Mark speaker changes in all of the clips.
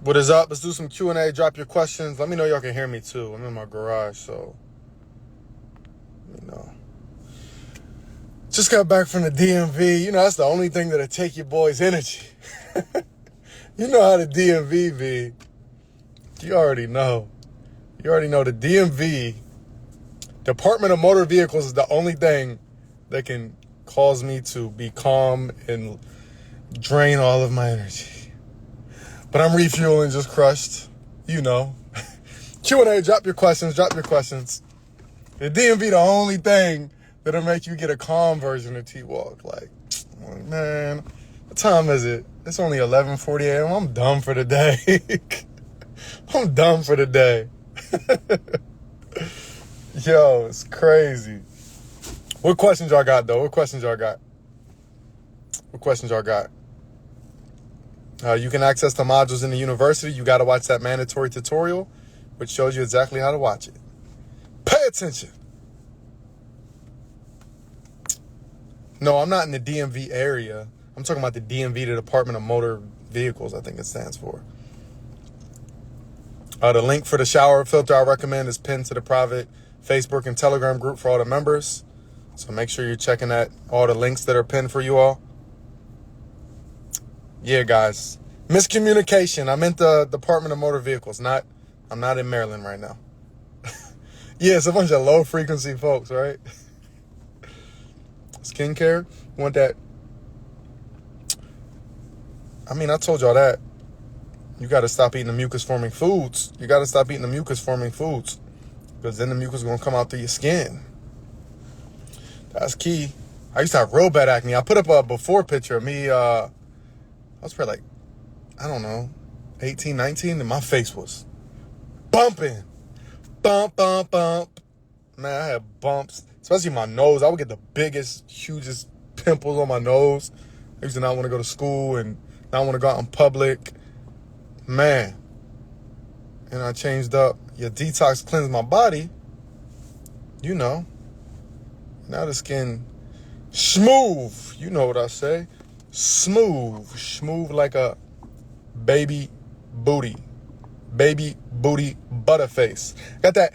Speaker 1: What is up? Let's do some Q&A. Drop your questions. Let me know y'all can hear me too. I'm in my garage, so let me know. Just got back from the DMV. You know, that's the only thing that'll take your boy's energy. You know how the DMV be. You already know. You already know the DMV, Department of Motor Vehicles, is the only thing that can cause me to be calm and drain all of my energy. But I'm refueling, just crushed. You know. Q&A, drop your questions. The DMV, the only thing that'll make you get a calm version of T-Walk. Like, man, what time is it? It's only 11:40 a.m. I'm done for the day. I'm done for the day. Yo, it's crazy. What questions y'all got, though? What questions y'all got? You can access the modules in the university. You got to watch that mandatory tutorial, which shows you exactly how to watch it. Pay attention. No, I'm not in the DMV area. I'm talking about the DMV, the Department of Motor Vehicles, I think it stands for. The link for the shower filter I recommend is pinned to the private Facebook and Telegram group for all the members. So make sure you're checking all the links that are pinned for you all. Yeah, guys. Miscommunication. I'm in the Department of Motor Vehicles. I'm not in Maryland right now. Yeah, it's a bunch of low frequency folks, right? Skincare. You want that? I mean, I told y'all that. You got to stop eating the mucus-forming foods. Because then the mucus is going to come out through your skin. That's key. I used to have real bad acne. I put up a before picture of me. I was probably like, I don't know, 18, 19, and my face was bumping. Bump. Man, I had bumps, especially my nose. I would get the biggest, hugest pimples on my nose. I used to not want to go to school and not want to go out in public. Man. And I changed up. Your detox cleansed my body. You know. Now the skin smooth. You know what I say. Smooth like a baby booty butterface. Got that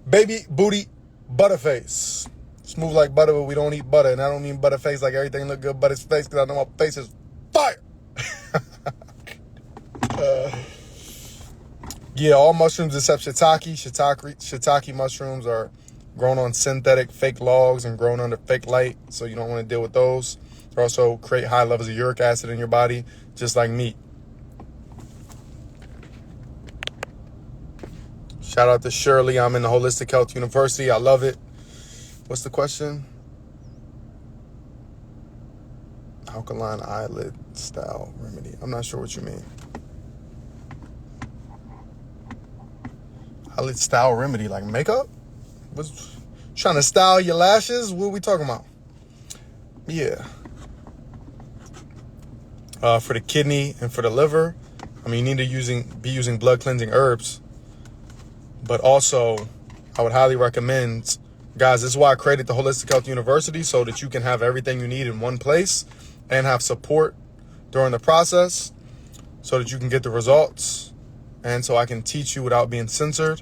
Speaker 1: baby booty butterface. Smooth like butter, but we don't eat butter. And I don't mean butterface like everything look good but it's face, because I know my face is fire. Yeah, all mushrooms except shiitake. Shiitake mushrooms are grown on synthetic fake logs and grown under fake light, so you don't want to deal with those. They also create high levels of uric acid in your body, just like meat. Shout out to Shirley. I'm in the Holistic Health University. I love it. What's the question? Alkaline eyelid style remedy. I'm not sure what you mean. Eyelid style remedy, like makeup? What's trying to style your lashes? What are we talking about? Yeah. For the kidney and for the liver, I mean, you need to be using blood cleansing herbs. But also, I would highly recommend, guys, this is why I created the Holistic Health University, so that you can have everything you need in one place and have support during the process so that you can get the results and so I can teach you without being censored.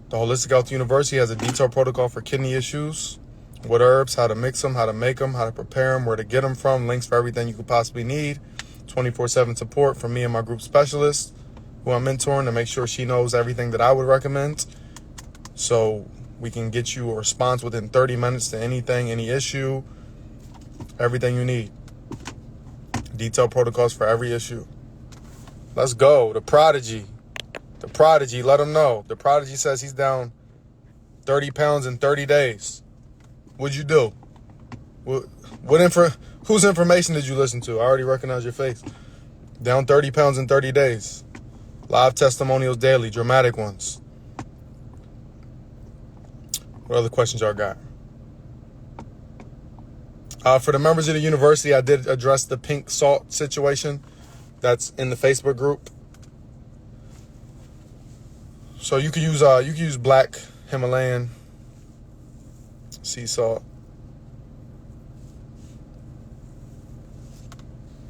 Speaker 1: The Holistic Health University has a detailed protocol for kidney issues, what herbs, how to mix them, how to make them, how to prepare them, where to get them from, links for everything you could possibly need, 24/7 support from me and my group specialist who I'm mentoring to make sure she knows everything that I would recommend, so we can get you a response within 30 minutes to anything, any issue, everything you need. Detailed protocols for every issue. Let's go. The Prodigy, let him know. The Prodigy says he's down 30 pounds in 30 days. What'd you do? Whose information did you listen to? I already recognize your face. Down 30 pounds in 30 days. Live testimonials daily, dramatic ones. What other questions y'all got? For the members of the university, I did address the pink salt situation that's in the Facebook group. So you could use black Himalayan sea salt.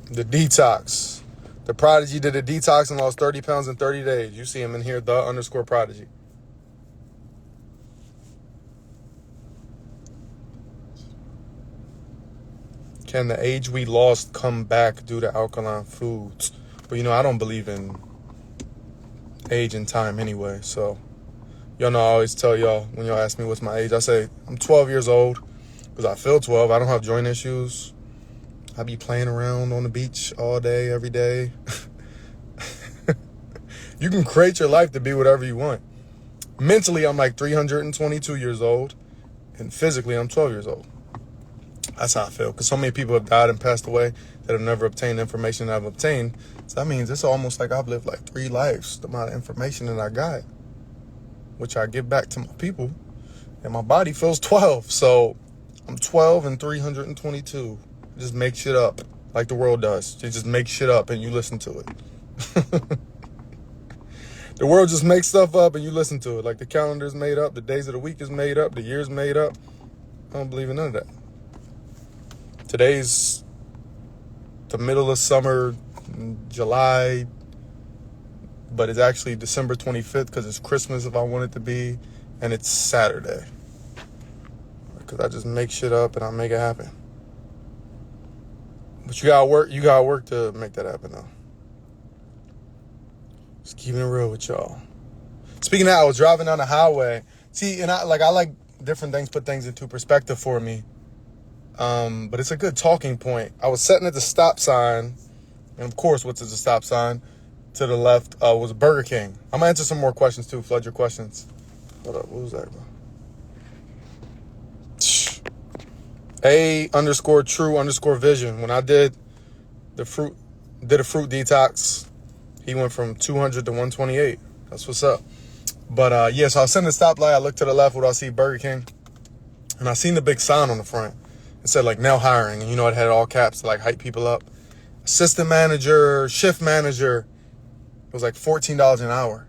Speaker 1: The detox. The Prodigy did a detox and lost 30 pounds in 30 days. You see him in here, _Prodigy. Can the age we lost come back due to alkaline foods? But, I don't believe in age and time anyway. So, y'all know I always tell y'all, when y'all ask me what's my age, I say I'm 12 years old because I feel 12. I don't have joint issues. I be playing around on the beach all day, every day. You can create your life to be whatever you want. Mentally, I'm like 322 years old. And physically, I'm 12 years old. That's how I feel. Because so many people have died and passed away that have never obtained the information that I've obtained. So that means it's almost like I've lived like 3 lives, the amount of information that I got, which I give back to my people. And my body feels 12. So I'm 12 and 322. Just make shit up like the world does. You just make shit up and you listen to it. The world just makes stuff up and you listen to it. Like the calendar's made up, the days of the week is made up, the year's made up. I don't believe in none of that. Today's the middle of summer, July, but it's actually December 25th because it's Christmas if I want it to be, and it's Saturday. Because I just make shit up and I make it happen. But you gotta work to make that happen though. Just keeping it real with y'all. Speaking of that, I was driving down the highway. See, and I like different things, put things into perspective for me. But it's a good talking point. I was sitting at the stop sign, and of course, what's at the stop sign? To the left was Burger King. I'm gonna answer some more questions too. Flood your questions. Hold up, what was that, bro? A_true_vision. When I did a fruit detox, he went from 200 to 128. That's what's up. But so I was sitting at the stoplight. I looked to the left. What do I see? Burger King. And I seen the big sign on the front. It said like now hiring. And it had all caps to like hype people up. Assistant manager, shift manager. It was like $14 an hour.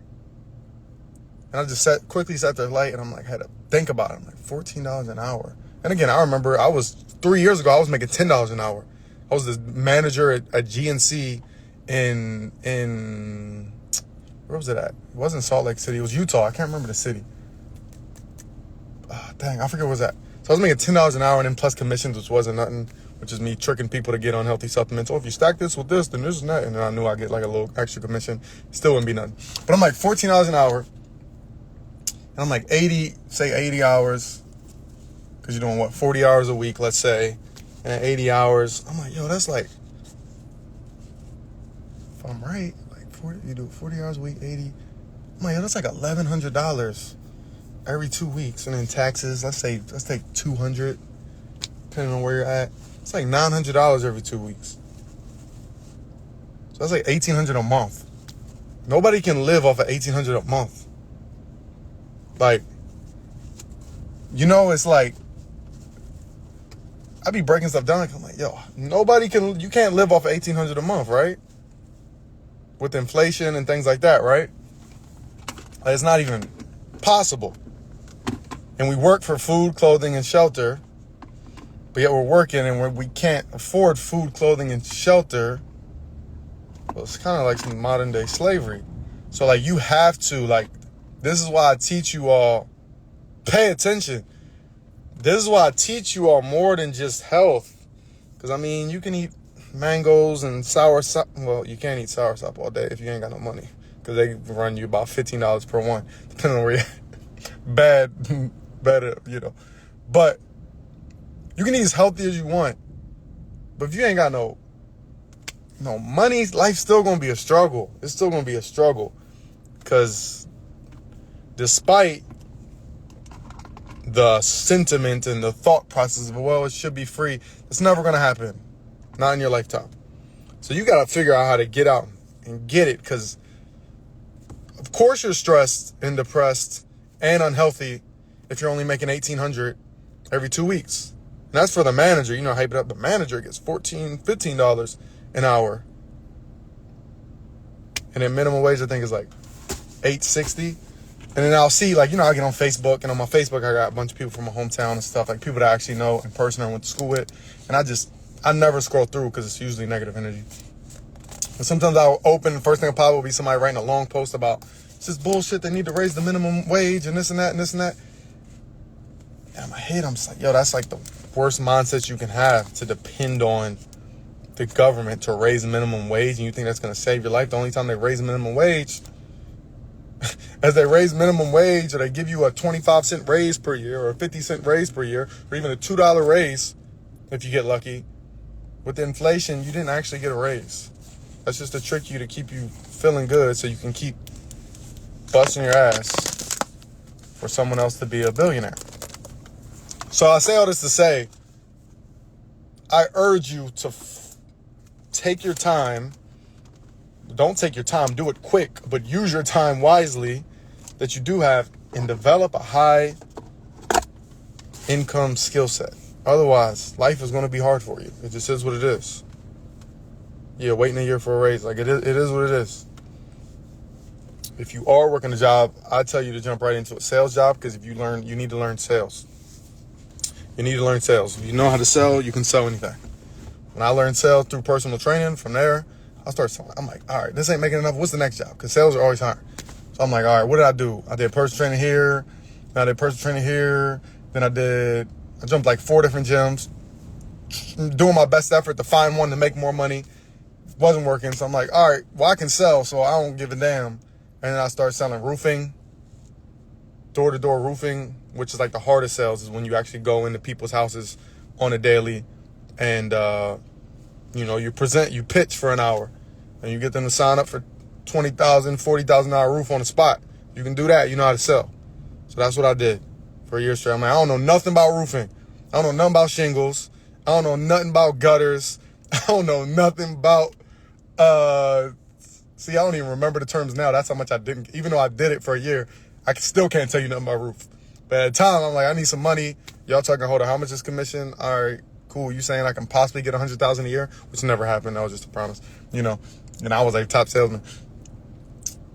Speaker 1: And I just quickly sat there light and I'm like, had to think about it. I'm like, $14 an hour. And again, I remember 3 years ago, I was making $10 an hour. I was the manager at GNC in where was it at? It wasn't Salt Lake City. It was Utah. I can't remember the city. Dang, I forget where it was at. So I was making $10 an hour and then plus commissions, which wasn't nothing, which is me tricking people to get unhealthy supplements. Oh, if you stack this with this, then this and that. And then I knew I'd get like a little extra commission. Still wouldn't be nothing. But I'm like $14 an hour. And I'm like 80 hours. Because you're doing 40 hours a week, let's say. And at 80 hours, I'm like, yo, that's like, if I'm right, like 40, you do 40 hours a week, 80. I'm like, yo, that's like $1,100 every 2 weeks. And then taxes, let's take 200, depending on where you're at. It's like $900 every 2 weeks. So that's like $1,800 a month. Nobody can live off of $1,800 a month. Like, it's like, I be breaking stuff down. I'm like, yo, you can't live off of $1,800 a month, right? With inflation and things like that, right? Like, it's not even possible. And we work for food, clothing, and shelter. But yet we're working and we can't afford food, clothing, and shelter. Well, it's kind of like some modern day slavery. So like you have to, like, this is why I teach you all, pay attention. This is why I teach you all more than just health. Because, I mean, you can eat mangoes and sour sop. Well, you can't eat sour sop all day if you ain't got no money. Because they run you about $15 per one, depending on where you're at. Bad, But you can eat as healthy as you want. But if you ain't got no money, life's still going to be a struggle. It's still going to be a struggle. Because despite the sentiment and the thought process of, well, it should be free, it's never going to happen. Not in your lifetime. So you got to figure out how to get out and get it. Because, of course, you're stressed and depressed and unhealthy if you're only making $1,800 every 2 weeks. And that's for the manager. Hype it up. The manager gets $14, $15 an hour. And then minimum wage, I think, is like $8.60. And then I'll see, like, I get on Facebook. And on my Facebook, I got a bunch of people from my hometown and stuff. Like, people that I actually know in person or went to school with. And I never scroll through because it's usually negative energy. And sometimes I'll open, the first thing I'll pop will be somebody writing a long post about this is bullshit, they need to raise the minimum wage and this and that and this and that. And in my head, I'm just like, yo, that's like the worst mindset you can have, to depend on the government to raise the minimum wage, and you think that's going to save your life. The only time they raise the minimum wage, as they raise minimum wage, or they give you a 25-cent raise per year, or a 50-cent raise per year, or even a $2 raise if you get lucky. With the inflation, you didn't actually get a raise. That's just to trick you, to keep you feeling good so you can keep busting your ass for someone else to be a billionaire. So I say all this to say, I urge you to take your time. Don't take your time, do it quick, but use your time wisely that you do have, and develop a high income skill set. Otherwise, life is going to be hard for you. It just is what it is. Yeah, waiting a year for a raise. Like, it is what it is. If you are working a job, I tell you to jump right into a sales job, because if you need to learn sales. You need to learn sales. If you know how to sell, you can sell anything. When I learned sales through personal training, from there, I started selling. I'm like, all right, this ain't making enough. What's the next job? Because sales are always hiring. So I'm like, all right, what did I do? I did personal training here. Then I did personal training here. Then I jumped like 4 different gyms, doing my best effort to find one to make more money. Wasn't working. So I'm like, all right, well, I can sell, so I don't give a damn. And then I started selling roofing, door-to-door roofing, which is like the hardest sales, is when you actually go into people's houses on a daily, and you pitch for an hour, and you get them to sign up for $20,000, $40,000 roof on the spot. You can do that. You know how to sell. So that's what I did for a year straight. I'm like, I don't know nothing about roofing. I don't know nothing about shingles. I don't know nothing about gutters. I don't know nothing about see, I don't even remember the terms now. That's how much I didn't. Even though I did it for a year, I still can't tell you nothing about roof. But at the time, I'm like, I need some money. Y'all talking, hold on, how much is commission? All right, cool. You saying I can possibly get $100,000 a year? Which never happened. That was just a promise, And I was like top salesman.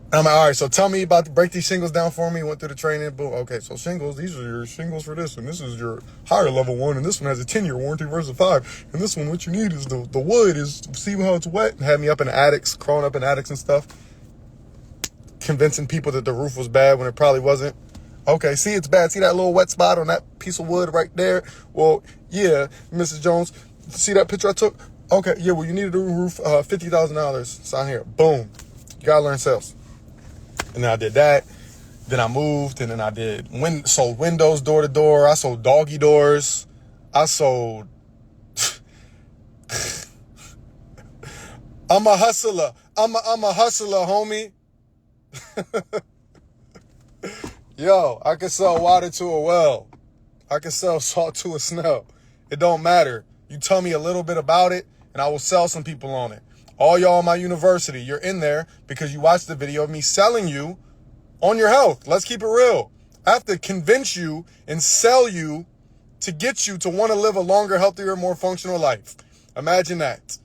Speaker 1: And I'm like, all right, so tell me about break these shingles down for me. Went through the training. Boom. Okay, so shingles, these are your shingles for this, and this is your higher level one, and this one has a 10-year warranty versus 5. And this one, what you need is the wood is, see how it's wet, and had me up in the attics, crawling up in attics and stuff, convincing people that the roof was bad when it probably wasn't. Okay, see, it's bad. See that little wet spot on that piece of wood right there? Well, yeah, Mrs. Jones, see that picture I took? Okay, yeah, well, you need to do roof, $50,000. Sign here. Boom. You gotta learn sales. And then I did that. Then I moved, and then I sold windows door to door. I sold doggy doors. I sold. I'm a hustler. I'm a hustler, homie. Yo, I can sell water to a well. I can sell salt to a snail. It don't matter. You tell me a little bit about it, and I will sell some people on it. All y'all in my university, you're in there because you watched the video of me selling you on your health. Let's keep it real. I have to convince you and sell you to get you to want to live a longer, healthier, more functional life. Imagine that.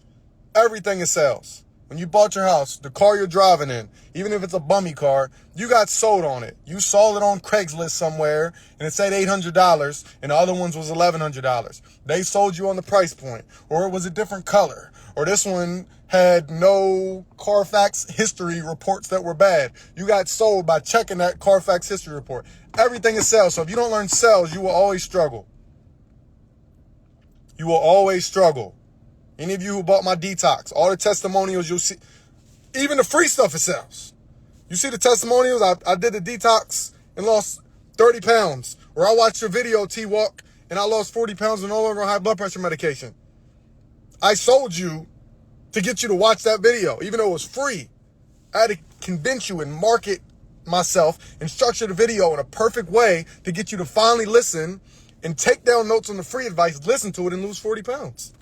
Speaker 1: Everything is sales. When you bought your house, the car you're driving in, even if it's a bummy car, you got sold on it. You saw it on Craigslist somewhere, and it said $800, and the other ones was $1,100. They sold you on the price point, or it was a different color, or this one had no Carfax history reports that were bad. You got sold by checking that Carfax history report. Everything is sales. So if you don't learn sales, you will always struggle. You will always struggle. Any of you who bought my detox, all the testimonials you'll see, even the free stuff is sales. You see the testimonials? I did the detox and lost 30 pounds. Or I watched your video, T-Walk, and I lost 40 pounds and no longer on high blood pressure medication. I sold you to get you to watch that video, even though it was free. I had to convince you and market myself and structure the video in a perfect way to get you to finally listen and take down notes on the free advice, listen to it, and lose 40 pounds.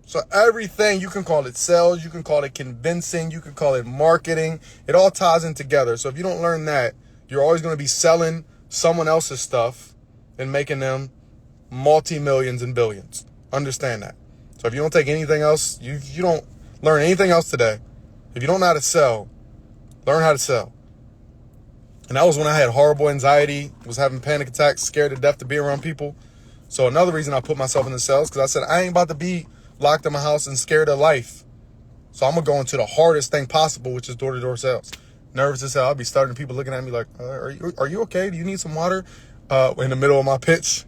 Speaker 1: So everything, you can call it sales, you can call it convincing, you can call it marketing. It all ties in together. So if you don't learn that, you're always going to be selling someone else's stuff and making them multi-millions and billions. Understand that. So if you don't take anything else, you don't learn anything else today. If you don't know how to sell, learn how to sell. And that was when I had horrible anxiety, was having panic attacks, scared to death to be around people. So another reason I put myself in the sales, because I said, I ain't about to be locked in my house and scared of life. So I'm going to go into the hardest thing possible, which is door-to-door sales. Nervous as hell. I'll be starting people looking at me like, are you okay? Do you need some water? In the middle of my pitch.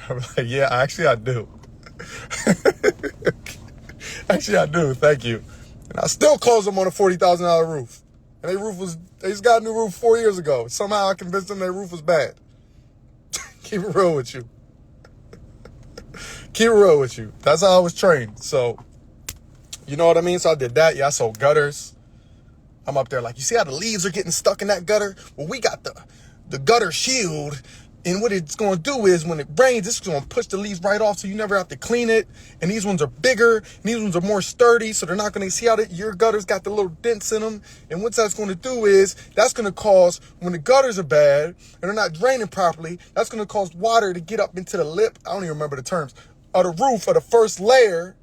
Speaker 1: I'm like, yeah, actually I do. Actually I do. Thank you. And I still close them on a $40,000 roof. And they just got a new roof 4 years ago. Somehow I convinced them their roof was bad. Keep it real with you. Keep it real with you. That's how I was trained. So, you know what I mean? So I did that. Yeah, I sold gutters. I'm up there like, you see how the leaves are getting stuck in that gutter? Well, we got the gutter shield. And what it's going to do is when it rains, it's going to push the leaves right off so you never have to clean it. And these ones are bigger. And these ones are more sturdy. So they're not going to see how your gutters got the little dents in them. And what that's going to do is that's going to cause, when the gutters are bad and they're not draining properly, that's going to cause water to get up into the lip. I don't even remember the terms. Of the roof of the first layer.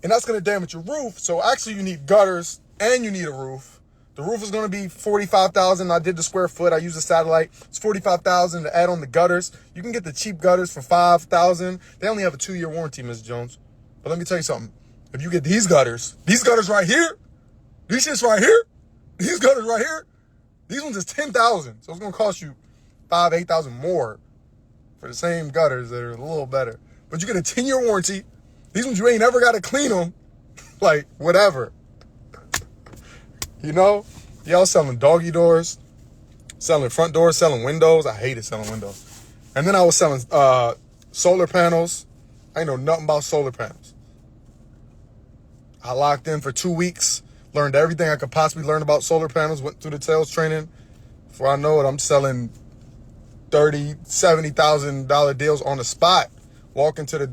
Speaker 1: And that's going to damage your roof. So actually you need gutters and you need a roof. The roof is going to be $45,000. I did the square foot. I used a satellite. It's $45,000 to add on the gutters. You can get the cheap gutters for $5,000. They only have a 2-year warranty, Ms. Jones. But let me tell you something. If you get these gutters right here, these shits right here, these gutters right here, these ones is $10,000. So it's going to cost you $5,000, $8,000 more for the same gutters that are a little better. But you get a 10-year warranty. These ones you ain't ever got to clean them. Like, whatever. You know, y'all selling doggy doors, selling front doors, selling windows. I hated selling windows. And then I was selling solar panels. I ain't know nothing about solar panels. I locked in for 2 weeks, learned everything I could possibly learn about solar panels, went through the sales training. Before I know it, I'm selling $30,000, $70,000 deals on the spot. Walk into the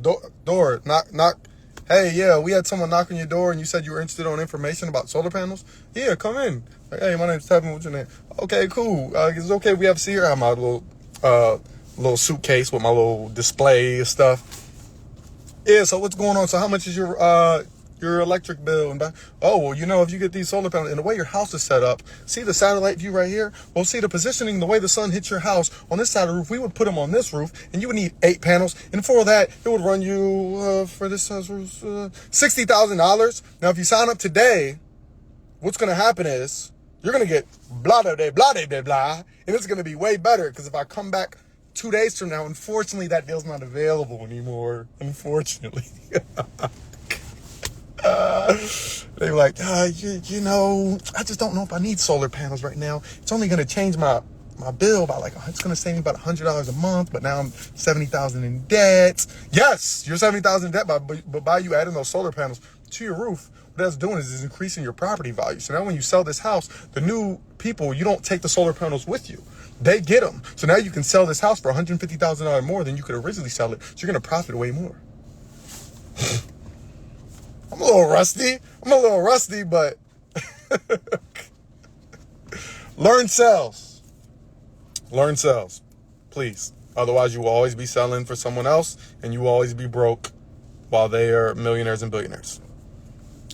Speaker 1: door, knock. Hey, yeah, we had someone knock on your door and you said you were interested on information about solar panels. Yeah, come in. Like, hey, my name's Tevin. What's your name? Okay, cool. Is it okay if we have a seat here? I have my little suitcase with my little display stuff. Yeah, so what's going on? So how much is your electric bill? And oh, well, you know, if you get these solar panels and the way your house is set up, see the satellite view right here? Well, see the positioning, the way the sun hits your house on this side of the roof, we would put them on this roof and you would need 8 panels. And for that, it would run you, for this house, $60,000. Now, if you sign up today, what's going to happen is you're going to get blah, blah, blah, blah, blah, blah, and it's going to be way better because if I come back 2 days from now, unfortunately, that deal's not available anymore. Unfortunately. They were like, you know, I just don't know if I need solar panels right now. It's only going to change my bill by like, it's going to save me about $100 a month, but now I'm $70,000 in debt. Yes, you're $70,000 in debt, but by you adding those solar panels to your roof, what that's doing is increasing your property value. So now when you sell this house, the new people, you don't take the solar panels with you. They get them. So now you can sell this house for $150,000 more than you could originally sell it. So you're going to profit way more. I'm a little rusty, but learn sales. Learn sales, please. Otherwise, you will always be selling for someone else and you will always be broke while they are millionaires and billionaires.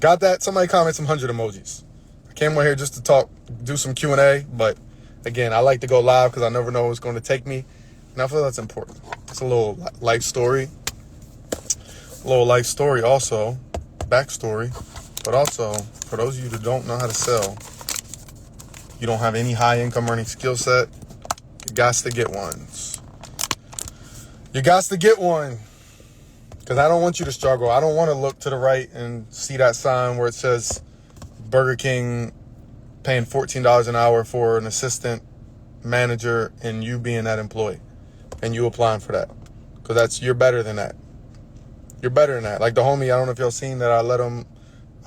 Speaker 1: Got that? Somebody comment some 100 emojis. I came on here just to talk, do some Q&A, but again, I like to go live because I never know what's going to take me. And I feel that's important. It's a little life story. A little life story also. Backstory. But also, for those of you that don't know how to sell, you don't have any high income earning skill set, you got to get one. You got to get one. Because I don't want you to struggle. I don't want to look to the right and see that sign where it says Burger King paying $14 an hour for an assistant manager and you being that employee and you applying for that. Because you're better than that. You're better than that. Like the homie, I don't know if y'all seen that I let him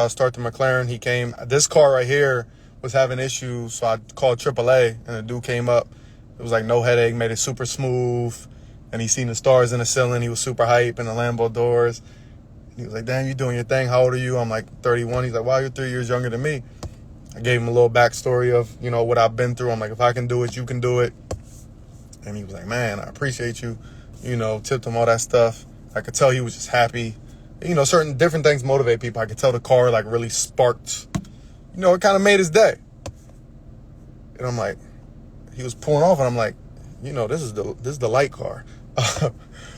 Speaker 1: start the McLaren. He came. This car right here was having issues, so I called AAA and the dude came up. It was like no headache, made it super smooth. And he seen the stars in the ceiling. He was super hype in the Lambo doors. He was like, damn, you doing your thing. How old are you? I'm like 31. He's like, wow, you're 3 years younger than me. I gave him a little backstory of, you know, what I've been through. I'm like, if I can do it, you can do it. And he was like, man, I appreciate you. You know, tipped him all that stuff. I could tell he was just happy. You know, certain different things motivate people. I could tell the car like really sparked. You know, it kind of made his day. And I'm like, he was pulling off and I'm like, you know, this is the light car.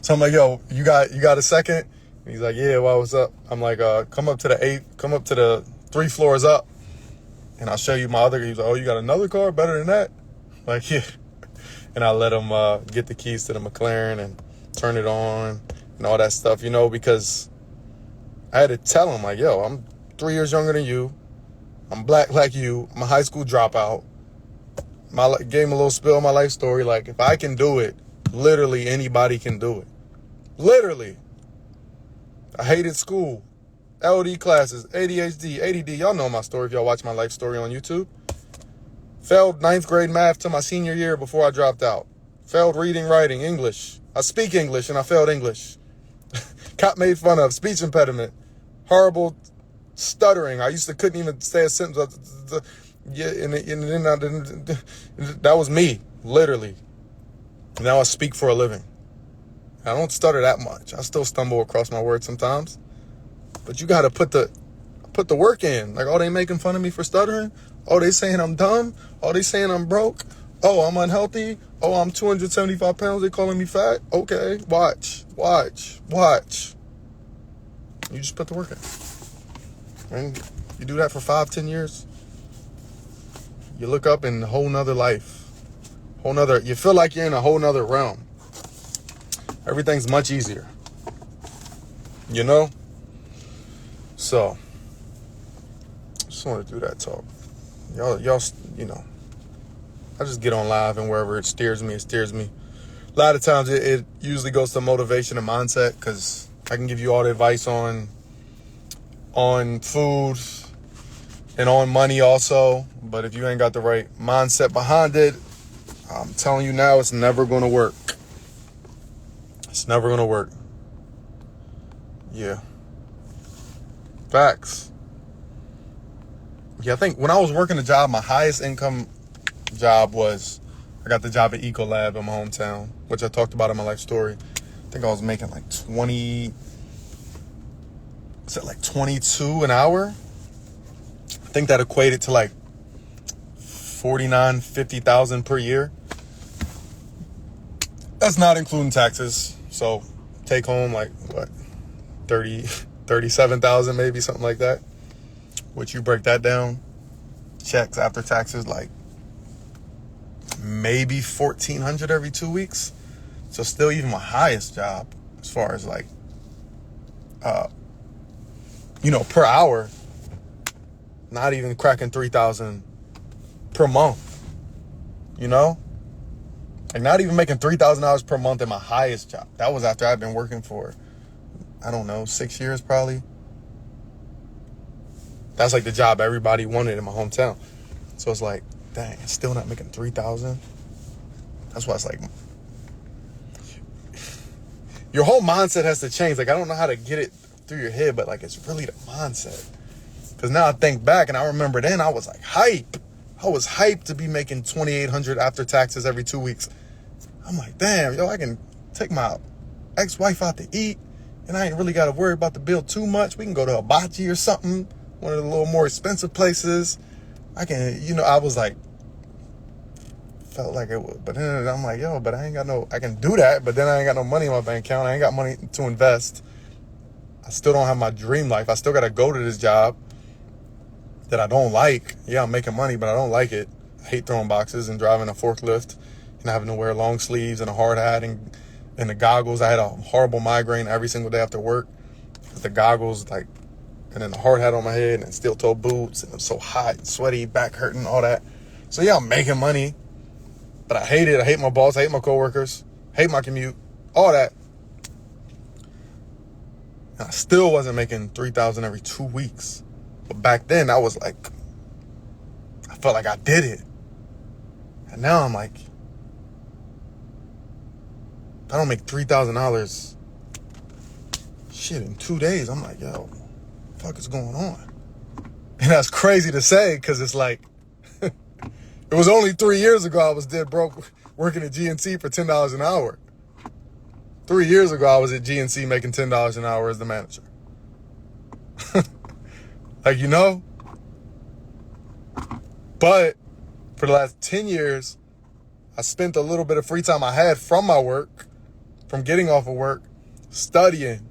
Speaker 1: So I'm like, yo, you got a second? And he's like, yeah, well, what's up? I'm like, come up to the 3 floors up, and I'll show you my other. He's like, oh, you got another car better than that? Like, yeah. And I let him get the keys to the McLaren and turn it on and all that stuff, you know, because I had to tell him, like, yo, I'm 3 years younger than you. I'm black like you. I'm a high school dropout. Gave him a little spill of my life story. Like, if I can do it, literally anybody can do it. Literally. I hated school. LD classes, ADHD, ADD. Y'all know my story if y'all watch my life story on YouTube. Failed 9th grade math to my senior year before I dropped out. Failed reading, writing, English. I speak English and I failed English. Got made fun of. Speech impediment. Horrible stuttering. I couldn't even say a sentence. Yeah, and that was me, literally. Now I speak for a living. I don't stutter that much. I still stumble across my words sometimes. But you got to put the work in. Like, oh, they making fun of me for stuttering? Oh, they saying I'm dumb? Oh, they saying I'm broke? Oh, I'm unhealthy? Oh, I'm 275 pounds. They calling me fat? Okay, watch. You just put the work in. And you do that for 5-10 years, you look up in a whole nother life. You feel like you're in a whole nother realm. Everything's much easier. You know? So, just want to do that talk. Y'all, you know, I just get on live and wherever it steers me. A lot of times it usually goes to motivation and mindset, because I can give you all the advice on food and on money also. But if you ain't got the right mindset behind it, I'm telling you now, it's never going to work. It's never going to work. Yeah. Facts. Yeah, I think when I was working a job, my highest income job was, I got the job at Ecolab in my hometown, which I talked about in my life story. I think I was making like 22 an hour? I think that equated to like 50,000 per year. That's not including taxes. So take home like what, 37,000 maybe, something like that. Which you break that down, checks after taxes like maybe 1,400 every 2 weeks. So still even my highest job as far as like per hour, not even cracking 3,000 per month. You know? Like not even making $3,000 per month in my highest job. That was after I'd been working for, I don't know, 6 years probably. That's like the job everybody wanted in my hometown. So it's like, dang, it's still not making 3,000. That's why it's like, your whole mindset has to change. Like, I don't know how to get it through your head, but like, it's really the mindset. Because now I think back and I remember then I was like hype. I was hyped to be making 2,800 after taxes every 2 weeks. I'm like, damn, yo, I can take my ex-wife out to eat and I ain't really got to worry about the bill too much. We can go to Hibachi or something, one of the little more expensive places. I can, I was like, felt like it would. But then I'm like, yo, but I ain't got I can do that, but then I ain't got no money in my bank account. I ain't got money to invest. I still don't have my dream life. I still got to go to this job that I don't like. Yeah, I'm making money, but I don't like it. I hate throwing boxes and driving a forklift and having to wear long sleeves and a hard hat and the goggles. I had a horrible migraine every single day after work. The goggles, like, and then the hard hat on my head and steel-toe boots, and I'm so hot and sweaty, back hurting, all that. So yeah, I'm making money, but I hate it. I hate my boss, I hate my coworkers, hate my commute, all that. And I still wasn't making 3,000 every 2 weeks. But back then, I was like, I felt like I did it. And now I'm like, if I don't make $3,000, shit, in 2 days, I'm like, yo, what the fuck is going on? And that's crazy to say, because it's like, it was only 3 years ago I was dead broke working at GNC for $10 an hour. 3 years ago, I was at GNC making $10 an hour as the manager. Like, but for the last 10 years, I spent a little bit of free time I had from my work, from getting off of work, studying,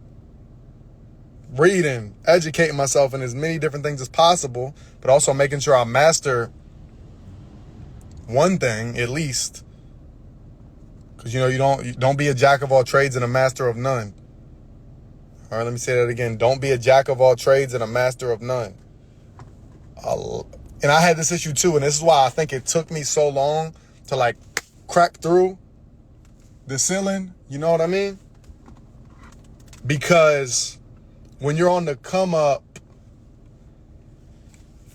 Speaker 1: reading, educating myself in as many different things as possible, but also making sure I master one thing at least. Because, you don't be a jack of all trades and a master of none. All right, let me say that again. Don't be a jack of all trades and a master of none. And I had this issue too, and this is why I think it took me so long to like crack through the ceiling. You know what I mean? Because when you're on the come up,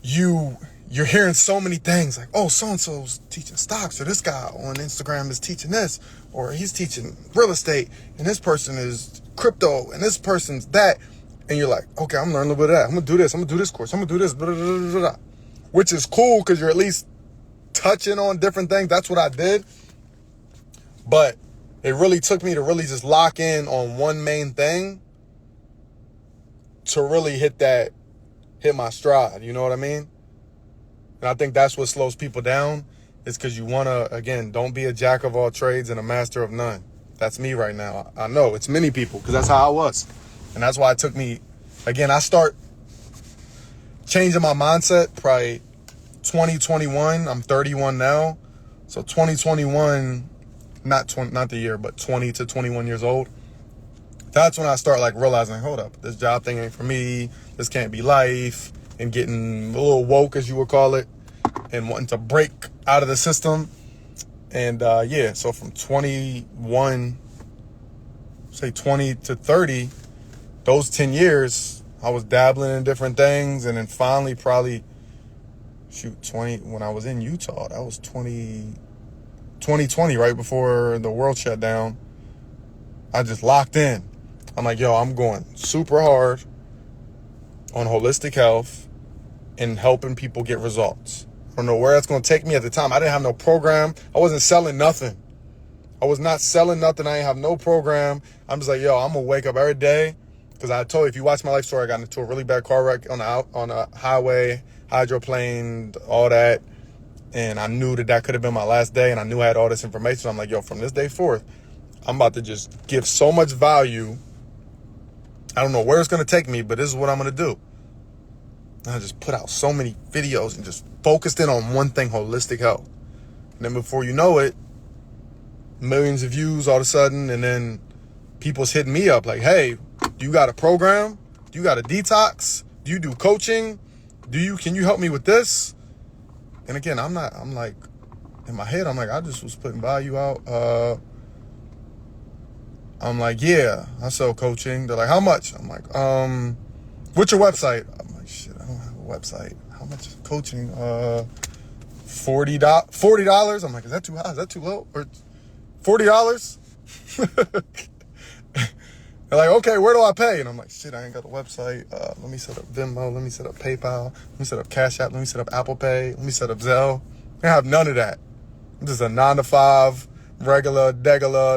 Speaker 1: you're hearing so many things like, oh, so-and-so's teaching stocks, or this guy on Instagram is teaching this, or he's teaching real estate, and this person is crypto, and this person's that. And you're like, okay, I'm learning a little bit of that. I'm going to do this. I'm going to do this course. I'm going to do this. Blah, blah, blah, blah, blah. Which is cool because you're at least touching on different things. That's what I did. But it really took me to really just lock in on one main thing to really hit my stride. You know what I mean? And I think that's what slows people down, is because you want to, again, don't be a jack of all trades and a master of none. That's me right now. I know it's many people because that's how I was. And that's why it took me, again, I start changing my mindset probably 2021. I'm 31 now. So 2021, not the year, but 20 to 21 years old. That's when I start like realizing, hold up, this job thing ain't for me. This can't be life. And getting a little woke, as you would call it, and wanting to break out of the system. And so from 21, say 20 to 30, those 10 years, I was dabbling in different things. And then finally, probably, 20, when I was in Utah, that was 2020, right before the world shut down. I just locked in. I'm like, yo, I'm going super hard on holistic health and helping people get results. I don't know where that's going to take me. At the time, I didn't have no program. I wasn't selling nothing. I was not selling nothing. I didn't have no program. I'm just like, yo, I'm going to wake up every day. Because I told you, if you watch my life story, I got into a really bad car wreck on a highway, hydroplane, all that. And I knew that could have been my last day. And I knew I had all this information. So I'm like, yo, from this day forth, I'm about to just give so much value. I don't know where it's going to take me, but this is what I'm going to do. And I just put out so many videos and just focused in on one thing, holistic health. And then before you know it, millions of views all of a sudden. And then people's hitting me up like, hey, do you got a program? Do you got a detox? Do you do coaching? Can you help me with this? And again, I'm like, in my head, I'm like, I just was putting value out. I'm like, yeah, I sell coaching. They're like, how much? I'm like, what's your website? I'm like, shit, I don't have a website. How much is coaching? $40. I'm like, is that too high? Is that too low? Or $40? They're like, okay, where do I pay? And I'm like, shit, I ain't got a website. Let me set up Venmo. Let me set up PayPal. Let me set up Cash App. Let me set up Apple Pay. Let me set up Zelle. I have none of that. I'm just a 9-to-5, regular,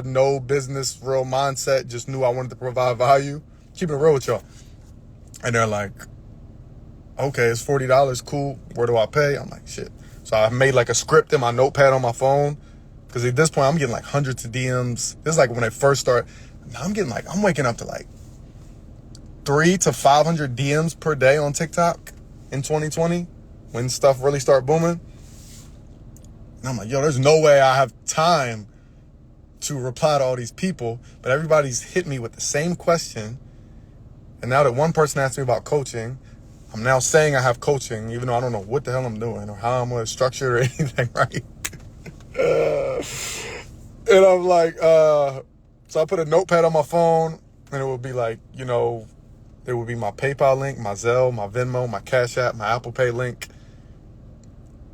Speaker 1: no business, real mindset. Just knew I wanted to provide value. Keeping it real with y'all. And they're like, okay, it's $40. Cool. Where do I pay? I'm like, shit. So I made like a script in my notepad on my phone. Because at this point, I'm getting like hundreds of DMs. This is like when they first start. Now I'm waking up to like 300 to 500 DMs per day on TikTok in 2020 when stuff really started booming. And I'm like, yo, there's no way I have time to reply to all these people. But everybody's hit me with the same question. And now that one person asked me about coaching, I'm now saying I have coaching, even though I don't know what the hell I'm doing or how I'm going to structure it or anything, right? And I'm like, so I put a notepad on my phone, and it would be like, it would be my PayPal link, my Zelle, my Venmo, my Cash App, my Apple Pay link.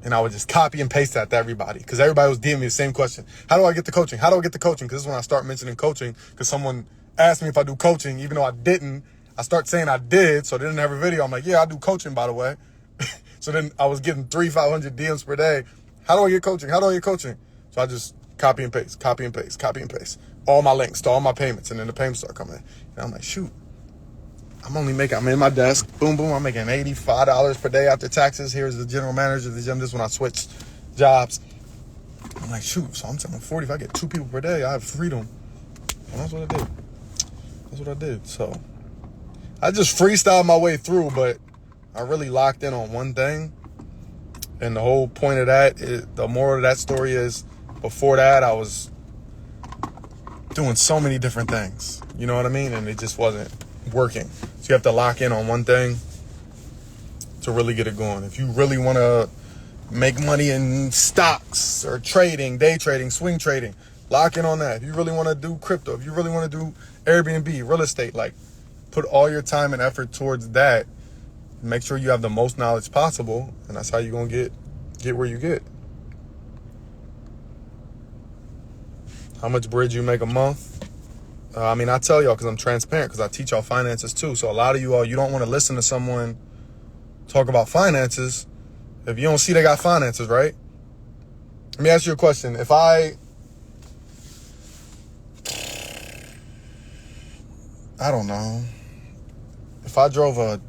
Speaker 1: And I would just copy and paste that to everybody because everybody was DMing me the same question. How do I get the coaching? How do I get the coaching? Because this is when I start mentioning coaching because someone asked me if I do coaching, even though I didn't. I start saying I did, so they didn't have a video. I'm like, yeah, I do coaching, by the way. So then I was getting 500 DMs per day. How do I get coaching? How do I get coaching? So I just copy and paste. All my links to all my payments, and then the payments start coming. And I'm like, shoot. I'm in my desk, boom, I'm making $85 per day after taxes. Here's the general manager of the gym. This is when I switched jobs. I'm like, shoot, so I'm telling 40, if I get 2 people per day, I have freedom. And that's what I did. So I just freestyled my way through, but I really locked in on one thing. And the whole point of that, the moral of that story is, before that, I was doing so many different things. You know what I mean? And it just wasn't working. So you have to lock in on one thing to really get it going. If you really want to make money in stocks or trading, day trading, swing trading, lock in on that. If you really want to do crypto, if you really want to do Airbnb, real estate, like, put all your time and effort towards that. Make sure you have the most knowledge possible, and that's how you're going to get where you get. How much bread you make a month? I tell y'all because I'm transparent, because I teach y'all finances too. So a lot of you all, you don't want to listen to someone talk about finances if you don't see they got finances, right? Let me ask you a question. If I don't know, if I drove a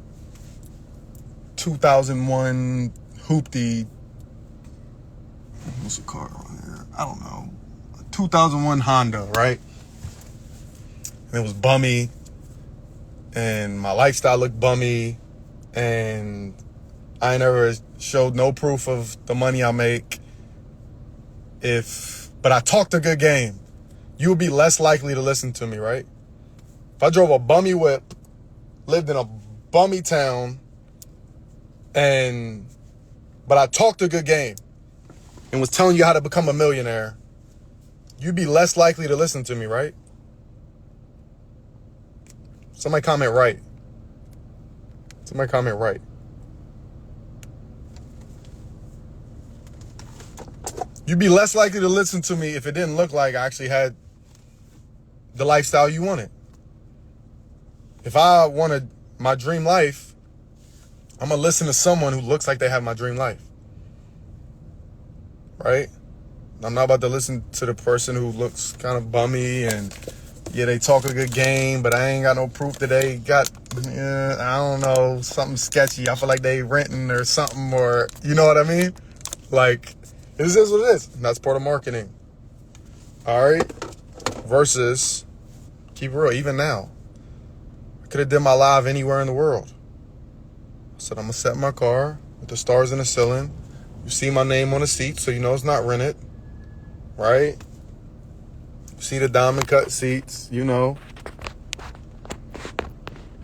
Speaker 1: 2001 hoopty, what's the car on here? I don't know. A 2001 Honda, right? And it was bummy, and my lifestyle looked bummy, and I never showed no proof of the money I make. But I talked a good game, you would be less likely to listen to me, right? If I drove a bummy whip, lived in a bummy town, but I talked a good game and was telling you how to become a millionaire, you'd be less likely to listen to me, right? Somebody comment right. Somebody comment right. You'd be less likely to listen to me if it didn't look like I actually had the lifestyle you wanted. If I wanted my dream life, I'm going to listen to someone who looks like they have my dream life. Right? I'm not about to listen to the person who looks kind of bummy and, yeah, they talk a good game, but I ain't got no proof that they got, I don't know, something sketchy. I feel like they renting or something, or, you know what I mean? Like, this is what it is. And that's part of marketing. All right? Versus, keep it real, even now. I could have done my live anywhere in the world. I said, I'm going to set my car with the stars in the ceiling. You see my name on the seat, so you know it's not rented. Right? You see the diamond cut seats, you know.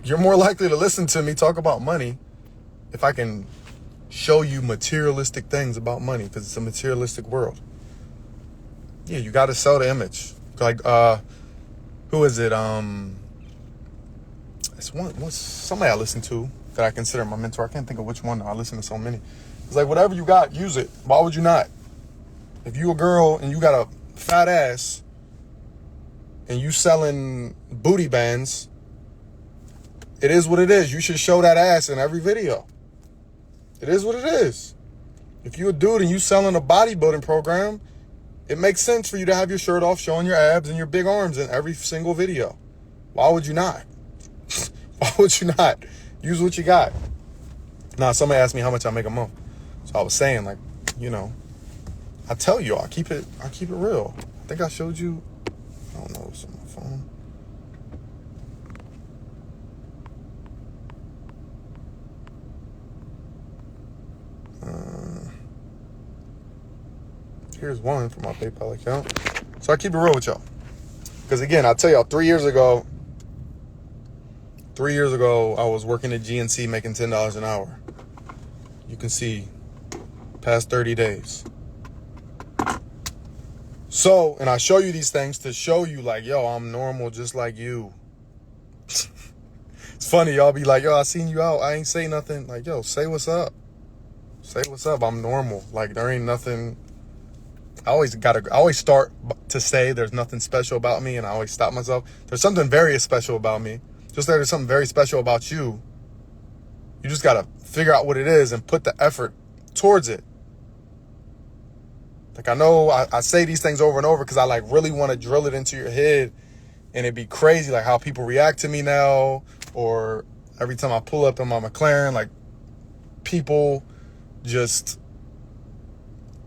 Speaker 1: You're more likely to listen to me talk about money if I can show you materialistic things about money, because it's a materialistic world. Yeah, you got to sell the image. Like, who is it? It's somebody I listen to that I consider my mentor. I can't think of which one. I listen to so many. It's like, whatever you got, use it. Why would you not? If you a girl and you got a fat ass and you selling booty bands, it is what it is. You should show that ass in every video. It is what it is. If you a dude and you selling a bodybuilding program, it makes sense for you to have your shirt off, showing your abs and your big arms in every single video. Why would you not? Why would you not? Use what you got. Now, somebody asked me how much I make a month. So I was saying, like, you know, I tell you, I keep it real. I think I showed you, I don't know, it's on my phone. Here's one for my PayPal account. So I keep it real with y'all. Because again, I'll tell y'all, 3 years ago, I was working at GNC making $10 an hour. You can see past 30 days. So, and I show you these things to show you, like, yo, I'm normal just like you. It's funny, y'all be like, yo, I seen you out. I ain't say nothing. Like, yo, say what's up. Say what's up. I'm normal. Like, there ain't nothing. I always start to say there's nothing special about me, and I always stop myself. There's something very special about me. Just like there's something very special about you. You just got to figure out what it is and put the effort towards it. Like, I know I say these things over and over because I, like, really want to drill it into your head, and it'd be crazy, like, how people react to me now, or every time I pull up in my McLaren, like, people just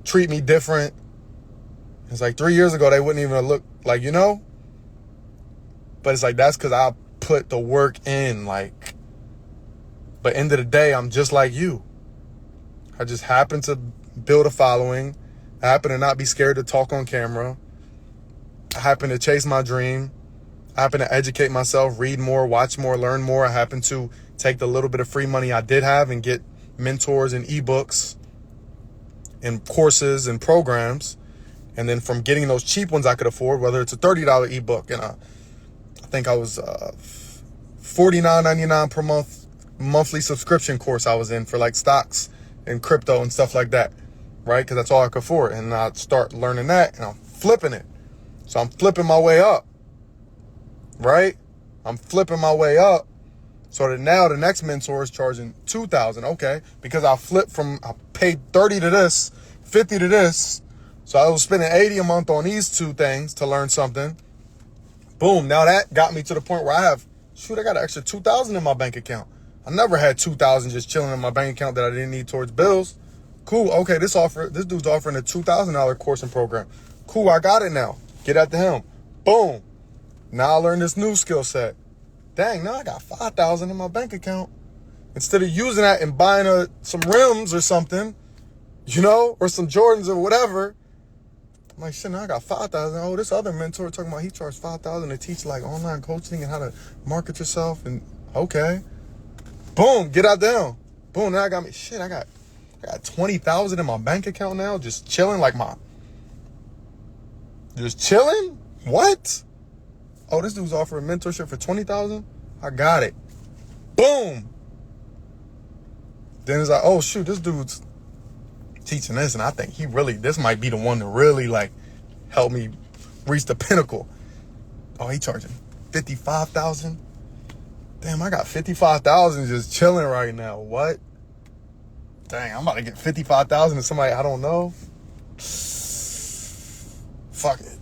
Speaker 1: treat me different. It's like 3 years ago, they wouldn't even look like, you know? But it's like, that's because I put the work in. Like, But end of the day, I'm just like you. I just happen to build a following. I happen to not be scared to talk on camera. I happen to chase my dream. I happen to educate myself, read more, watch more, learn more. I happen to take the little bit of free money I did have and get mentors and ebooks and courses and programs. And then from getting those cheap ones I could afford, whether it's a $30 ebook and I think I was $49.99 per month monthly subscription course I was in for like stocks and crypto and stuff like that, right? Because that's all I could afford. And I start learning that and I'm flipping it. So I'm flipping my way up, right? I'm flipping my way up so that now the next mentor is charging $2,000. Okay, because I paid 30 to this, 50 to this. So I was spending 80 a month on these two things to learn something. Boom. Now that got me to the point where I got an extra $2,000 in my bank account. I never had $2,000 just chilling in my bank account that I didn't need towards bills. Cool. Okay, this dude's offering a $2,000 course and program. Cool, I got it now. Get at the helm. Boom. Now I learned this new skill set. Dang, now I got $5,000 in my bank account. Instead of using that and buying some rims or something, or some Jordans or whatever, I'm like, shit, now I got $5,000. Oh, this other mentor talking about he charged $5,000 to teach like online coaching and how to market yourself. And okay, boom, get out there. Boom, now I got I got $20,000 in my bank account now, just chilling just chilling. What? Oh, this dude's offering mentorship for $20,000. I got it. Boom. Then it's like, oh shoot, this dude's teaching this, and I think this might be the one to really like help me reach the pinnacle. Oh, he charging $55,000. Damn, I got $55,000 just chilling right now. What? Dang, I'm about to get $55,000 to somebody I don't know. Fuck it.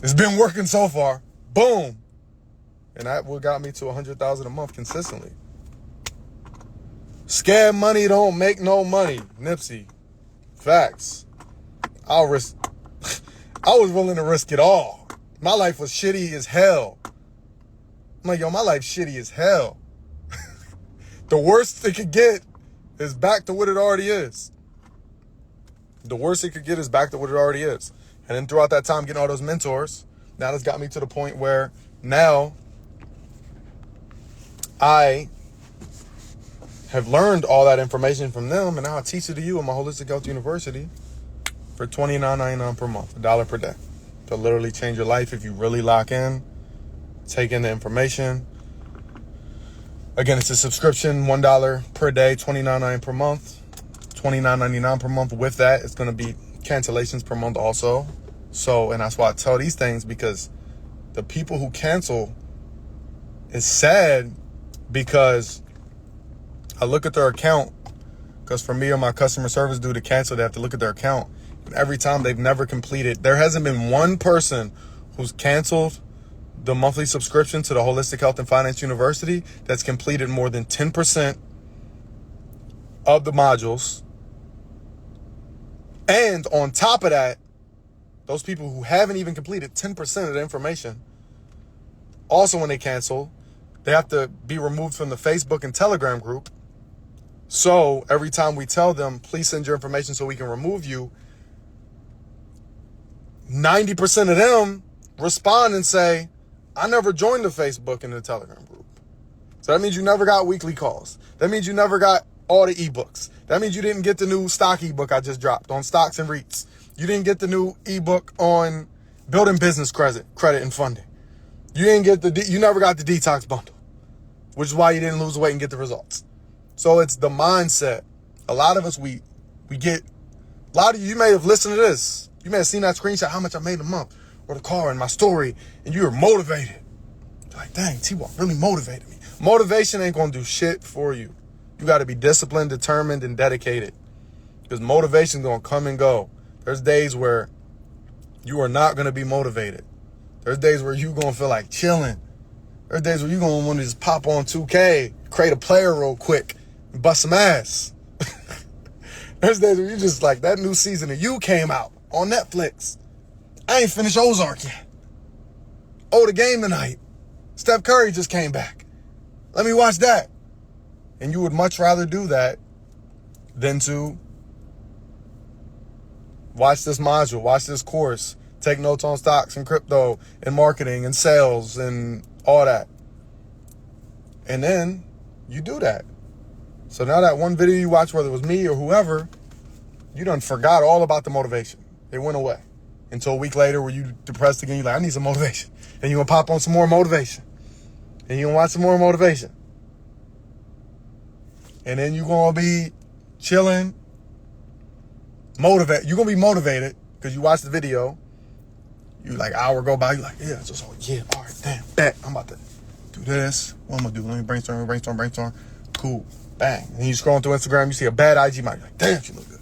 Speaker 1: It's been working so far. Boom. And that what got me to $100,000 a month consistently. Scam money don't make no money. Nipsey. Facts. I was willing to risk it all. My life was shitty as hell. I'm like, yo, my life's shitty as hell. The worst it could get is back to what it already is. The worst it could get is back to what it already is. And then throughout that time, getting all those mentors, now that's got me to the point where now I have learned all that information from them, and now I teach it to you in my Holistic Health University for $29.99 per month, $1 per day. To literally change your life if you really lock in, take in the information. Again, it's a subscription, $1 per day, $29.99 per month, $29.99 per month. With that, it's going to be cancellations per month also. So, and that's why I tell these things, because the people who cancel, it's sad because I look at their account, because for me or my customer service dude to cancel, they have to look at their account. And every time they've never completed, there hasn't been one person who's canceled the monthly subscription to the Holistic Health and Finance University that's completed more than 10% of the modules. And on top of that, those people who haven't even completed 10% of the information, also when they cancel, they have to be removed from the Facebook and Telegram group. So every time we tell them, please send your information so we can remove you, 90% of them respond and say, I never joined the Facebook and the Telegram group. So that means you never got weekly calls. That means you never got all the ebooks. That means you didn't get the new stock ebook I just dropped on stocks and REITs. You didn't get the new ebook on building business credit and funding. You never got the detox bundle, which is why you didn't lose weight and get the results. So it's the mindset. A lot of us, we get, a lot of you may have listened to this. You may have seen that screenshot, how much I made a month, or the car and my story, and you were motivated. You're like, dang, T-Walk really motivated me. Motivation ain't gonna do shit for you. You gotta be disciplined, determined, and dedicated. Because motivation's gonna come and go. There's days where you are not gonna be motivated. There's days where you're gonna feel like chilling. There's days where you're gonna want to just pop on 2K, create a player real quick, and bust some ass. There's days where you just like, that new season of You came out on Netflix. I ain't finished Ozark yet. Oh, the game tonight. Steph Curry just came back. Let me watch that. And you would much rather do that than to watch this module, watch this course, take notes on stocks and crypto and marketing and sales and all that. And then you do that. So now that one video you watch, whether it was me or whoever, you done forgot all about the motivation. It went away. Until a week later where you depressed again, you're like, I need some motivation. And you're going to pop on some more motivation. And you're going to watch some more motivation. And then you're going to be chilling, motivated. You're going to be motivated because you watch the video. You like, hour go by, you're like, yeah, just, yeah, all right, damn, bet. I'm about to do this. What am I going to do? Let me brainstorm. Cool. Bang. And you scrolling through Instagram, you see a bad IG model. You're like, damn, she look good.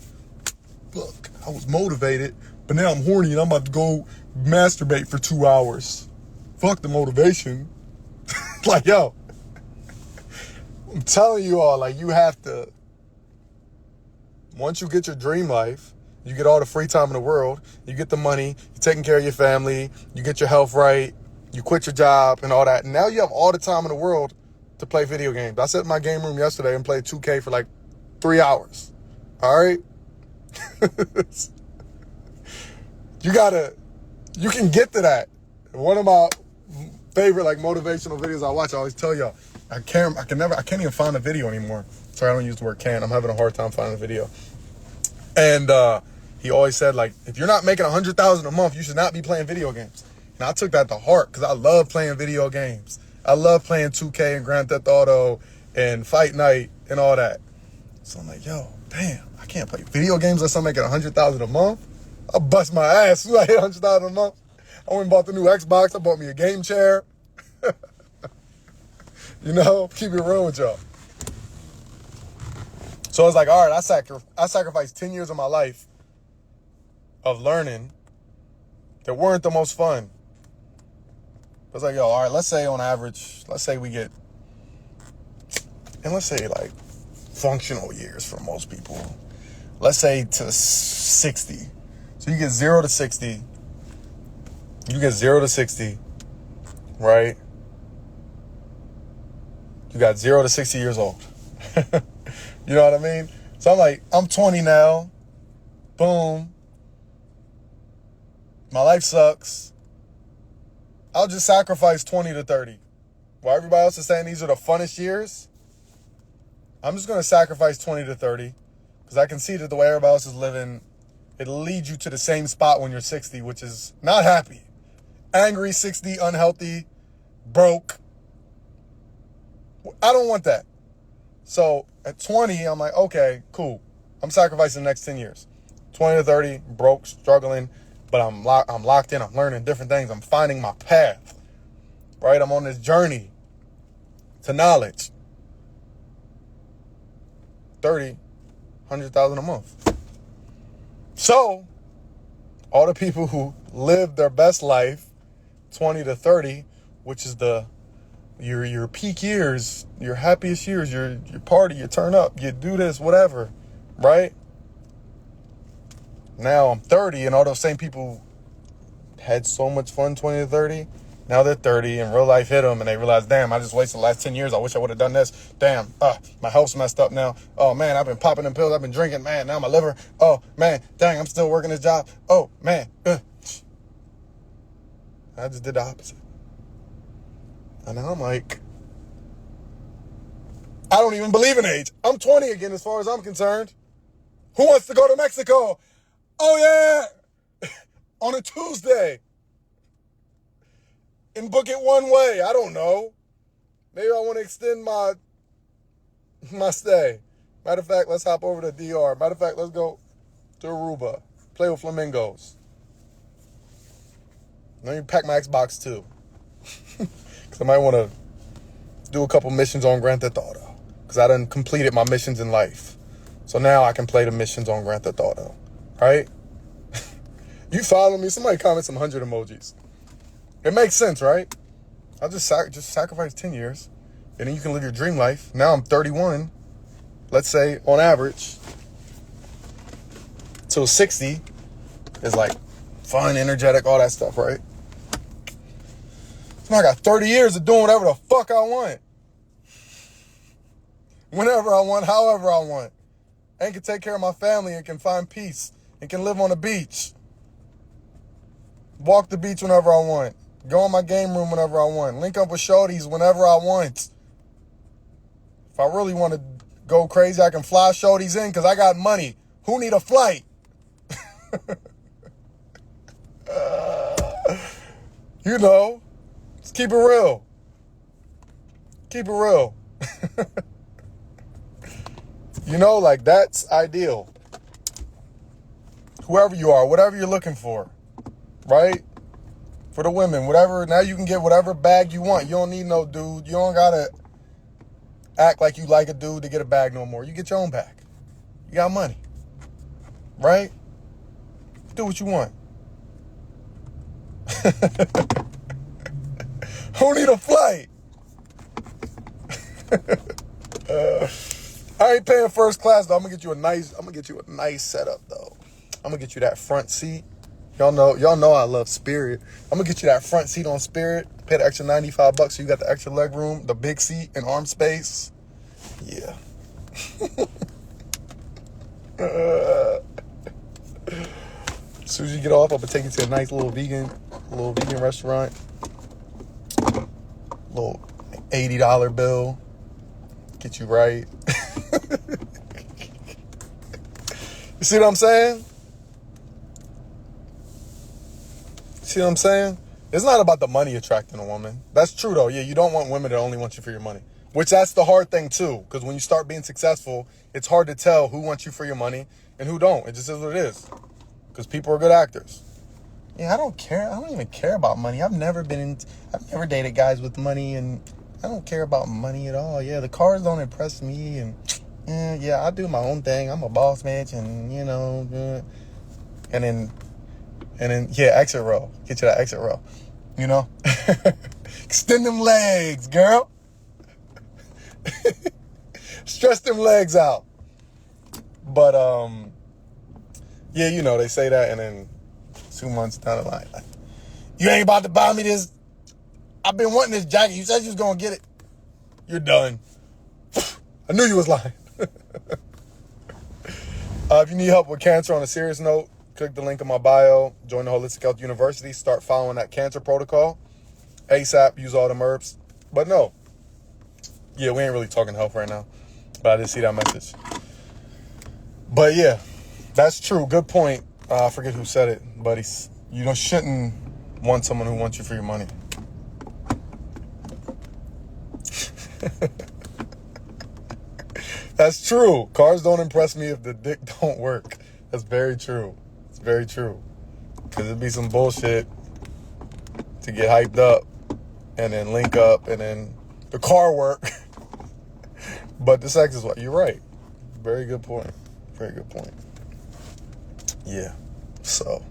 Speaker 1: Look, I was motivated, but now I'm horny and I'm about to go masturbate for 2 hours. Fuck the motivation. Like, yo, I'm telling you all, like, you have to, once you get your dream life, you get all the free time in the world, you get the money, you're taking care of your family, you get your health right, you quit your job and all that. And now you have all the time in the world to play video games. I sat in my game room yesterday and played 2K for like 3 hours. All right? You can get to that. One of my favorite like motivational videos I watch, I always tell y'all, I can't even find a video anymore. Sorry, I don't use the word can. I'm having a hard time finding a video. And he always said, like, if you're not making $100,000 a month, you should not be playing video games. And I took that to heart because I love playing video games. I love playing 2K and Grand Theft Auto and Fight Night and all that. So I'm like, yo, damn, I can't play video games unless I'm making $100,000 a month. I'll bust my ass as soon as I hit $100,000 a month. I went and bought the new Xbox. I bought me a game chair. You know, keep it real with y'all. So it's like, all right, I sacrificed 10 years of my life of learning that weren't the most fun. It's like, yo, all right, let's say on average, let's say we get, and let's say like functional years for most people. Let's say to 60. So you get 0 to 60. You get 0 to 60, right? You got 0 to 60 years old. You know what I mean? So I'm like, I'm 20 now. Boom. My life sucks. I'll just sacrifice 20 to 30. While everybody else is saying these are the funnest years, I'm just going to sacrifice 20 to 30 because I can see that the way everybody else is living, it'll lead you to the same spot when you're 60, which is not happy. Angry, 60, unhealthy, broke. I don't want that. So at 20, I'm like, okay, cool. I'm sacrificing the next 10 years. 20 to 30, broke, struggling, but I'm locked in. I'm learning different things. I'm finding my path, right? I'm on this journey to knowledge. 30, 100,000 a month. So all the people who live their best life, 20 to 30, which is your peak years, your happiest years, your party, you turn up, you do this, whatever, right? Now I'm 30 and all those same people had so much fun 20 to 30. Now they're 30 and real life hit them and they realize, damn, I just wasted the last 10 years. I wish I would have done this. Damn, my health's messed up now. Oh, man, I've been popping them pills. I've been drinking. Man, now my liver. Oh, man, dang, I'm still working this job. Oh, man. I just did the opposite. And now I'm like, I don't even believe in age. I'm 20 again as far as I'm concerned. Who wants to go to Mexico? Oh, yeah. On a Tuesday. And book it one way. I don't know. Maybe I want to extend my stay. Matter of fact, let's hop over to DR. Matter of fact, let's go to Aruba. Play with flamingos. Let me pack my Xbox too. Because I might want to do a couple missions on Grand Theft Auto. Because I done completed my missions in life. So now I can play the missions on Grand Theft Auto. Right? You follow me? Somebody comment some 100 emojis. It makes sense, right? I'll just sacrifice 10 years. And then you can live your dream life. Now I'm 31. Let's say, on average, till 60 is like fun, energetic, all that stuff, right? So I got 30 years of doing whatever the fuck I want. whenever I want, however I want. And can take care of my family and can find peace and can live on the beach. Walk the beach whenever I want. Go in my game room whenever I want. Link up with shorties whenever I want. If I really want to go crazy, I can fly shorties in because I got money. Who need a flight? You know, let's keep it real. Keep it real. You know, like that's ideal. Whoever you are, whatever you're looking for, right? For the women, whatever. Now you can get whatever bag you want. You don't need no dude. You don't gotta act like you like a dude to get a bag no more. You get your own bag. You got money, right? Do what you want. Who need a flight? I ain't paying first class though. I'm gonna get you a nice setup though. I'm gonna get you that front seat. Y'all know I love Spirit. I'm gonna get you that front seat on Spirit. Pay the extra $95 so you got the extra leg room, the big seat and arm space. Yeah. As soon as you get off, I'm gonna take you to a nice little vegan restaurant. Little $80 bill. Get you right. You see what I'm saying? See what I'm saying? It's not about the money attracting a woman. That's true though. Yeah, you don't want women that only want you for your money. Which that's the hard thing too. Because when you start being successful, it's hard to tell who wants you for your money and who don't. It just is what it is. Because people are good actors. Yeah, I don't care. I don't even care about money. I've never dated guys with money, and I don't care about money at all. Yeah, the cars don't impress me, and yeah, I do my own thing. I'm a boss bitch, and you know, and then yeah, exit row. Get you that exit row. You know, extend them legs, girl. Stretch them legs out. But yeah, you know, they say that, and then 2 months down the line, like, you ain't about to buy me this. I've been wanting this jacket. You said you was gonna get it. You're done. I knew you was lying. If you need help with cancer on a serious note, click the link in my bio. Join the Holistic Health University. Start following that cancer protocol. ASAP. Use all the herbs. But no. Yeah, we ain't really talking health right now. But I did see that message. But yeah, that's true. Good point. I forget who said it, but you shouldn't want someone who wants you for your money. That's true. Cars don't impress me if the dick don't work. That's very true. It's very true. Because it'd be some bullshit to get hyped up and then link up and then the car work. But the sex is what you're right. Very good point. Very good point. Yeah. So,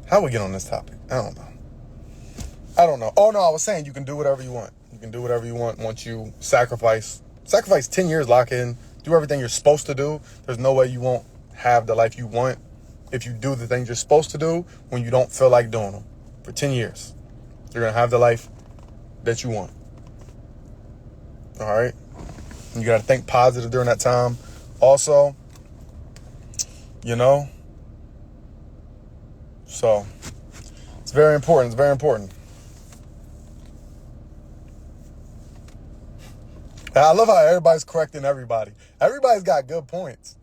Speaker 1: how we get on this topic? I don't know. Oh no, I was saying you can do whatever you want. You can do whatever you want once you sacrifice 10 years, lock in, do everything you're supposed to do. There's no way you won't have the life you want if you do the things you're supposed to do when you don't feel like doing them. For 10 years, you're going to have the life that you want. All right? And you got to think positive during that time. Also, you know, so it's very important. It's very important. I love how everybody's correcting everybody. Everybody's got good points.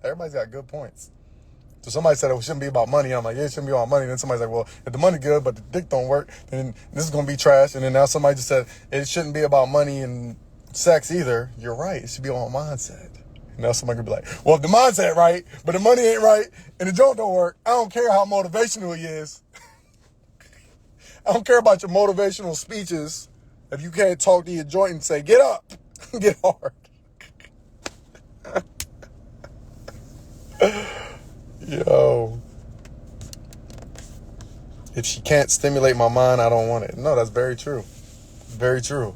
Speaker 1: So somebody said it shouldn't be about money. I'm like, yeah, it shouldn't be about money. Then somebody's like, well, if the money good, but the dick don't work, then this is going to be trash. And then now somebody just said it shouldn't be about money and sex either. You're right. It should be on mindset. And now somebody could be like, well, if the mindset right, but the money ain't right, and the joint don't work, I don't care how motivational he is. I don't care about your motivational speeches if you can't talk to your joint and say, get up, get hard. Yo. If she can't stimulate my mind, I don't want it. No, that's very true. Very true.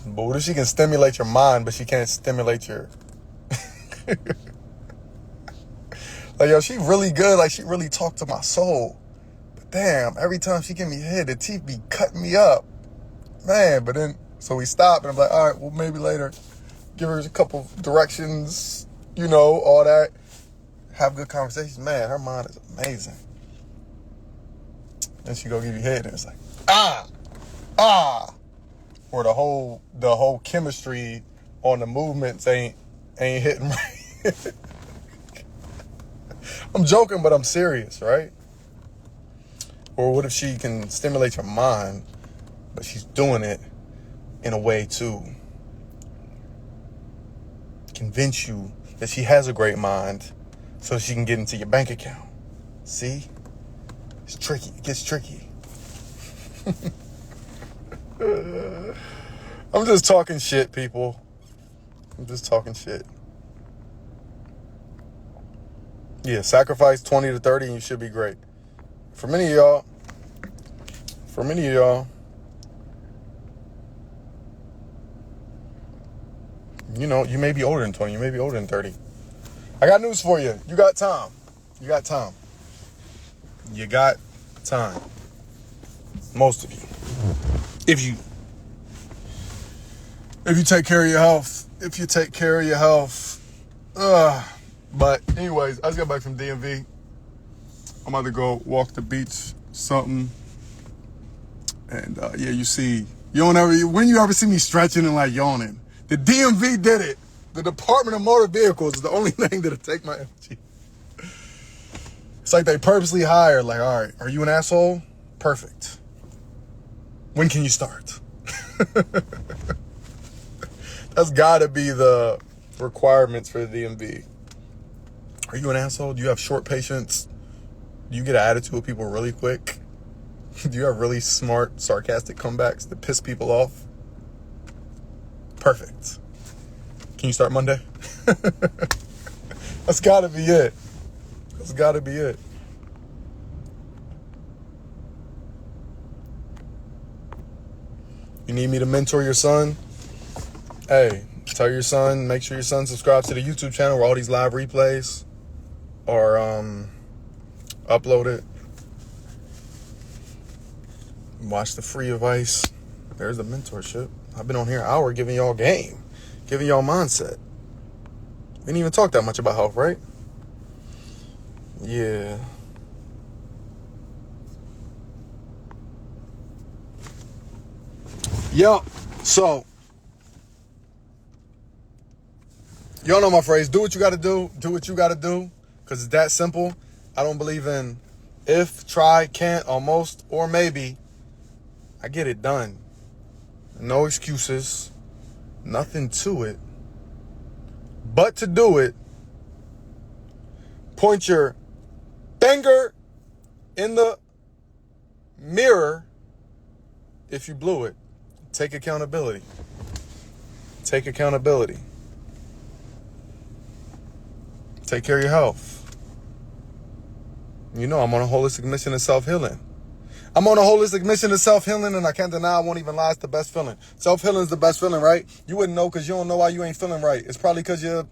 Speaker 1: But what if she can stimulate your mind, but she can't stimulate your... Like, yo, she really good. Like, she really talked to my soul. But damn, every time she give me head, the teeth be cutting me up. Man, but then... So we stop, and I'm like, all right, well, maybe later. give her a couple directions, you know, all that. Have good conversations. Man, her mind is amazing. Then she go give you head and it's like, or the whole chemistry on the movements ain't hitting right. I'm joking, but I'm serious, right? Or what if she can stimulate your mind, but she's doing it in a way to convince you that she has a great mind so she can get into your bank account. See? It's tricky. It gets tricky. I'm just talking shit, people. I'm just talking shit. Yeah, sacrifice 20 to 30 and you should be great. For many of y'all, you know, you may be older than 20, you may be older than 30. I got news for you. You got time. You got time. You got time. Most of you. If you take care of your health. But anyways, I just got back from DMV. I'm about to go walk the beach, something. And yeah, when you ever see me stretching and like yawning, the DMV did it. The Department of Motor Vehicles is the only thing that'll take my energy. It's like they purposely hired, like, all right, are you an asshole? Perfect. When can you start? That's gotta be the requirements for the DMV. Are you an asshole? Do you have short patience? Do you get an attitude with people really quick? Do you have really smart, sarcastic comebacks that piss people off? Perfect. Can you start Monday? That's gotta be it. That's gotta be it. You need me to mentor your son? Hey, tell your son, make sure your son subscribes to the YouTube channel where all these live replays are uploaded. Watch the free advice. There's the mentorship. I've been on here an hour giving y'all game, giving y'all mindset. We didn't even talk that much about health, right? Yeah. Yo, so y'all know my phrase, do what you gotta do what you gotta do, because it's that simple. I don't believe in if, try, can't, almost, or maybe. I get it done. No excuses, nothing to it, but to do it. Point your finger in the mirror if you blew it. Take accountability. Take accountability. Take care of your health. You know, I'm on a holistic mission of self-healing. And I can't deny, I won't even lie, it's the best feeling. Self-healing is the best feeling, right? You wouldn't know because you don't know why you ain't feeling right. It's probably because your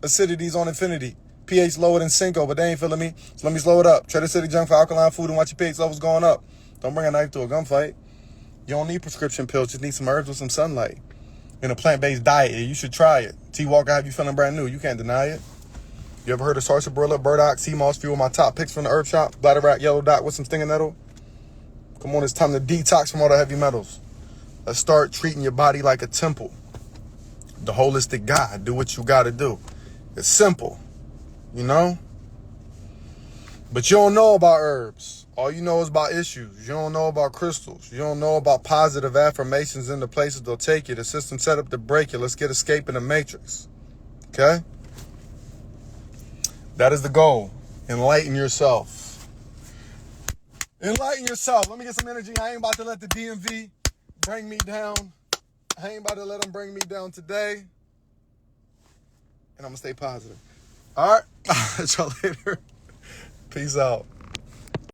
Speaker 1: acidity's on infinity. pH lower than Cinco, but they ain't feeling me. So let me slow it up. Trade acidic junk for alkaline food and watch your pH levels going up. Don't bring a knife to a gunfight. You don't need prescription pills. Just need some herbs with some sunlight. In a plant-based diet, you should try it. T. Walker have you feeling brand new. You can't deny it. You ever heard of sarsaparilla, burdock, seamoss, few of my top picks from the herb shop? Bladderwrack, yellow dot with some stinging nettle. Come on, it's time to detox from all the heavy metals. Let's start treating your body like a temple. The holistic guy. Do what you got to do. It's simple, you know? But you don't know about herbs. All you know is about issues. You don't know about crystals. You don't know about positive affirmations in the places they'll take you. The system set up to break you. Let's get escaping the matrix. Okay? That is the goal. Enlighten yourself. Enlighten yourself. Let me get some energy. I ain't about to let the DMV bring me down. I ain't about to let them bring me down today. And I'm going to stay positive. All right. I'll catch y'all later. Peace out.